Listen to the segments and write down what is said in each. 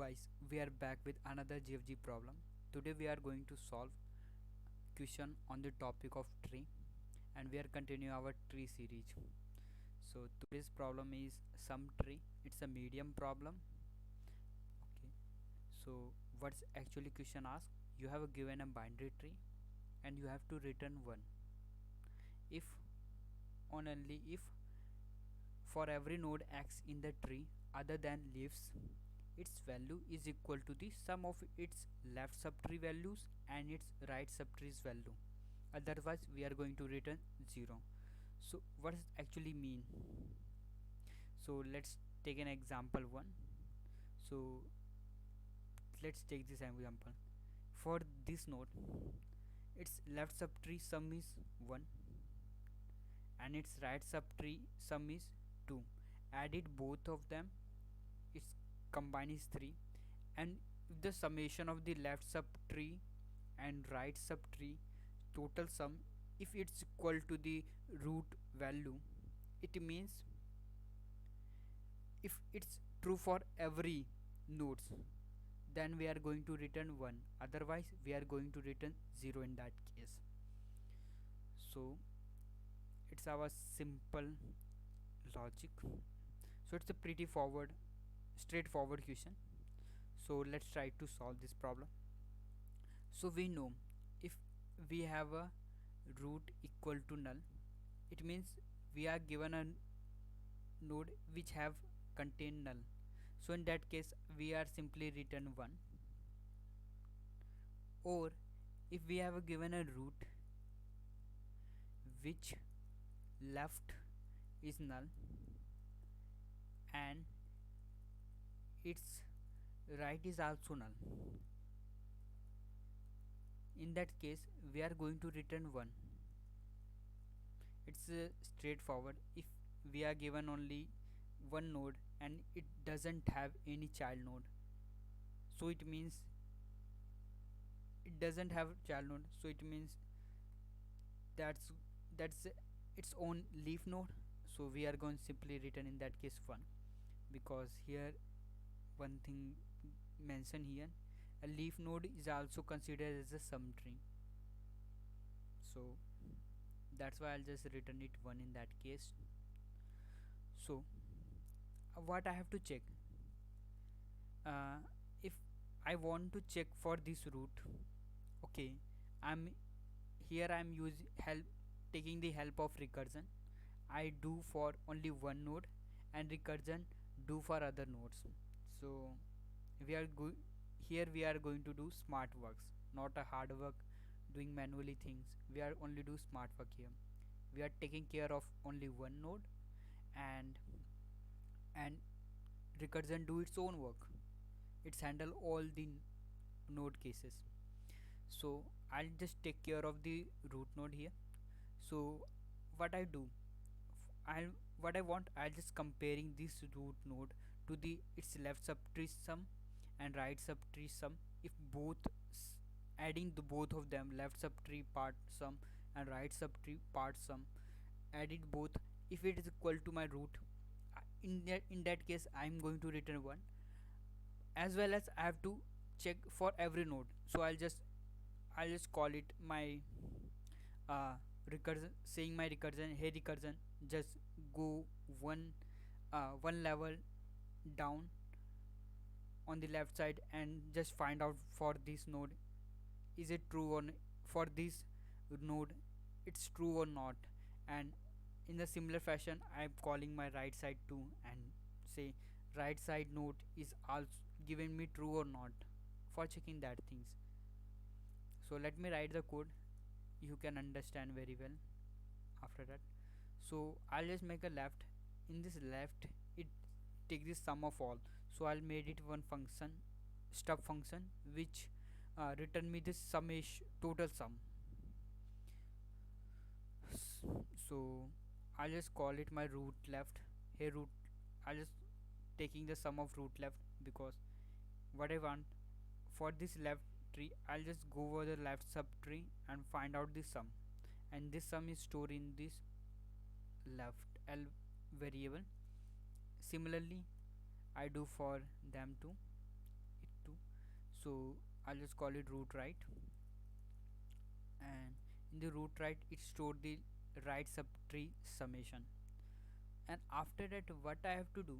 guys, we are back with another GFG problem. Today we are going to solve question on the topic of tree, and we are continuing our tree series. So today's problem is sum tree. It's a medium problem. Okay. So what's actually question ask? You have given a binary tree and you have to return one. If on only if for every node x in the tree other than leaves, its value is equal to the sum of its left subtree values and its right subtree's value. Otherwise we are going to return 0. So what does actually mean? So let's take an example one. So let's take this example. For this node, its left subtree sum is 1 and its right subtree sum is 2. Added both of them, its combine is 3, and if the summation of the left subtree and right subtree total sum, if it's equal to the root value, it means if it's true for every nodes, then we are going to return 1, otherwise we are going to return 0 in that case. So it's our simple logic. So it's a pretty straightforward question. So let's try to solve this problem. So we know if we have a root equal to null, it means we are given a node which have contain null. So in that case we are simply return 1. Or if we have given a root which left is null and its right is also null, in that case we are going to return 1. It's straightforward. If we are given only one node and it doesn't have any child node, so it means it doesn't have child node, so it means that's its own leaf node. So we are going simply return in that case 1, because here one thing mentioned here, a leaf node is also considered as a sum tree. So that's why I'll just return it 1 in that case. So what I have to check, if I want to check for this root, okay, I'm I'm using help, taking the help of recursion. I do for only one node and recursion do for other nodes. So we are here we are going to do smart works, not a hard work doing manually things. We are only do smart work here. We are taking care of only one node, and and recursion do its own work. It's handle all the node cases. So I'll just take care of the root node here. So what I do, I what I want, I'll just comparing this root node to the its left subtree sum and right subtree sum. If both adding the both of them, left subtree part sum and right subtree part sum, added both, if it is equal to my root, in that case I'm going to return 1. As well as I have to check for every node. So I'll just call it my recursion, saying my recursion, hey recursion, just go one level down on the left side and just find out for this node, is it true or for this node it's true or not. And in a similar fashion I'm calling my right side too and say right side node is also giving me true or not, for checking that things. So let me write the code, you can understand very well after that. So I'll just make a left. In this left, it take the sum of all. So I'll made it one function, stub function, which return me this summation total sum. So I'll just call it my root left. Hey root, I'll just taking the sum of root left, because what I want for this left tree, I'll just go over the left subtree and find out the sum, and this sum is stored in this left L variable. Similarly I do for them too. So I'll just call it root right, and in the root right it stored the right subtree summation. And after that, what I have to do,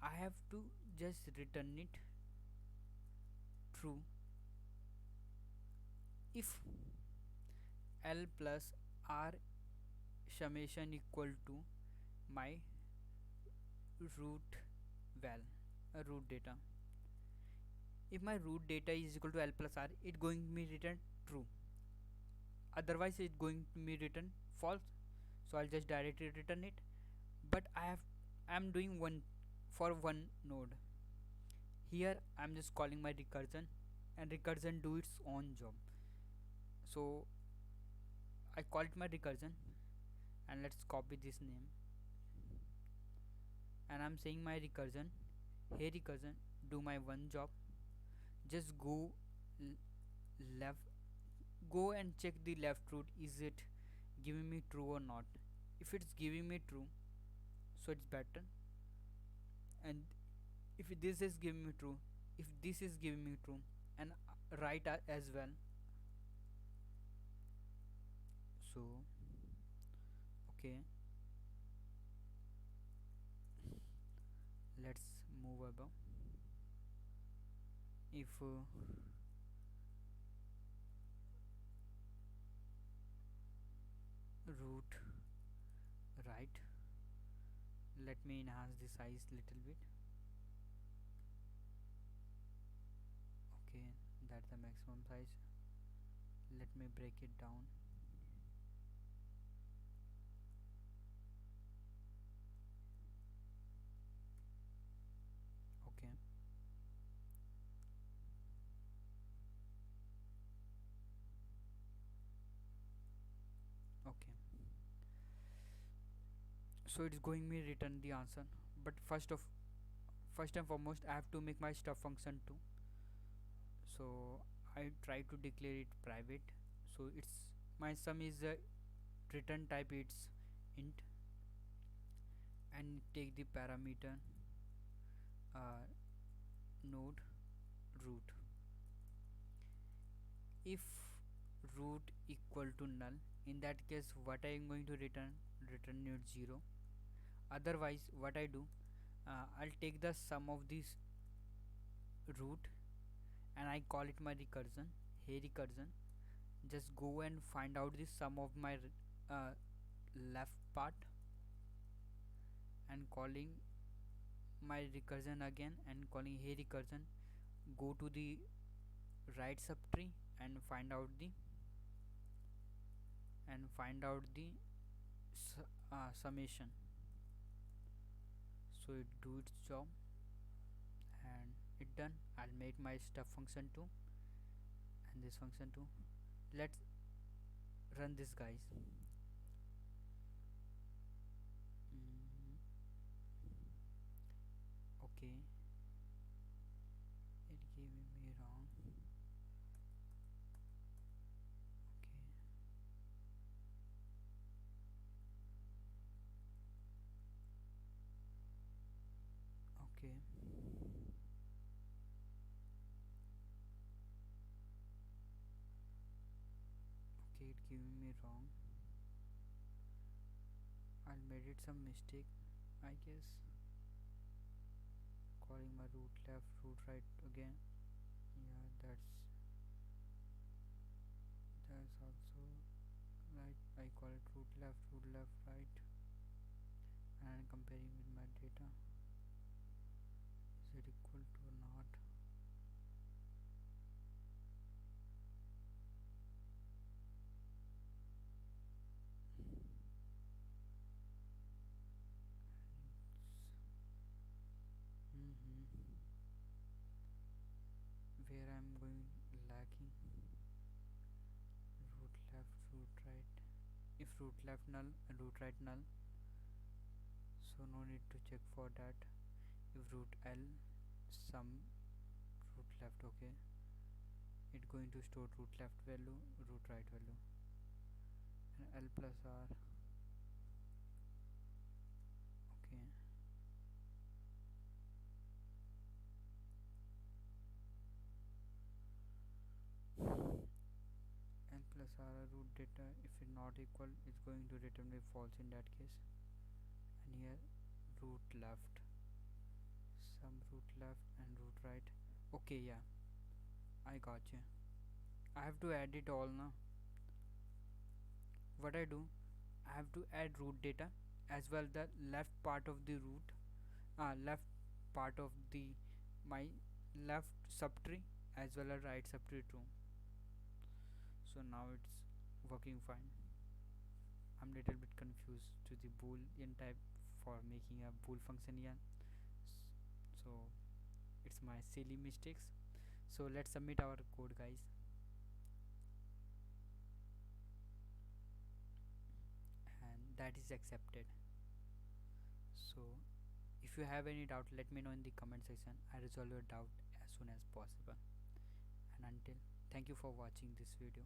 I have to just return it true if L plus R summation equal to my root val root data. If my root data is equal to L plus R, it going to be return true, otherwise it going to be written false. So I'll just directly return it. But I'm doing one for one node. Here I'm just calling my recursion, and recursion do its own job. So I call it my recursion, and let's copy this name, and I'm saying my recursion, hey recursion, do my one job. Just left, go and check the left root, is it giving me true or not. If it's giving me true, so it's better. And if this is giving me true, if this is giving me true, and right as well. So okay, let's move above. If root right, let me enhance the size little bit. Okay, that's the maximum size. Let me break it down. Okay, okay, so it's going me return the answer. But first and foremost, I have to make my stuff function too. So I try to declare it private. So it's my sum is return type, it's int, and take the parameter uh, node root. If root equal to null, in that case what I am going to return node 0. Otherwise what I do, I'll take the sum of this root, and I call it my recursion. Hey recursion, just go and find out the sum of my uh, left part, and calling my recursion again, and calling hey recursion, go to the right subtree and find out the summation. So it do its job, and it done. I'll make my stuff function too, and this function too. Let's run this, guys. mm, okay, it giving me wrong. Okay, okay, okay, it giving me wrong. I'll made it some mistake, I guess. Calling my root left, root right again. Yeah, that's also right. I call it root left, right, and comparing with my data. Is it equal to or not? Mm-hmm. Where I'm going lacking, root left, root right. If root left null and root right null, so no need to check for that. If root L sum root left, okay, it going to store root left value, root right value, and L plus R. Okay, data. If it's not equal, it's going to return a false in that case. And here root left, some root left and root right. Okay, yeah, I got you. I have to add it all now. What I do, I have to add root data as well the left part of the root, left part of the my left subtree as well as right subtree too. So now it's working fine. I'm little bit confused to the boolean type for making a bool function here. So it's my silly mistakes. So let's submit our code, guys. And that is accepted. So if you have any doubt, let me know in the comment section. I resolve your doubt as soon as possible. And until, thank you for watching this video.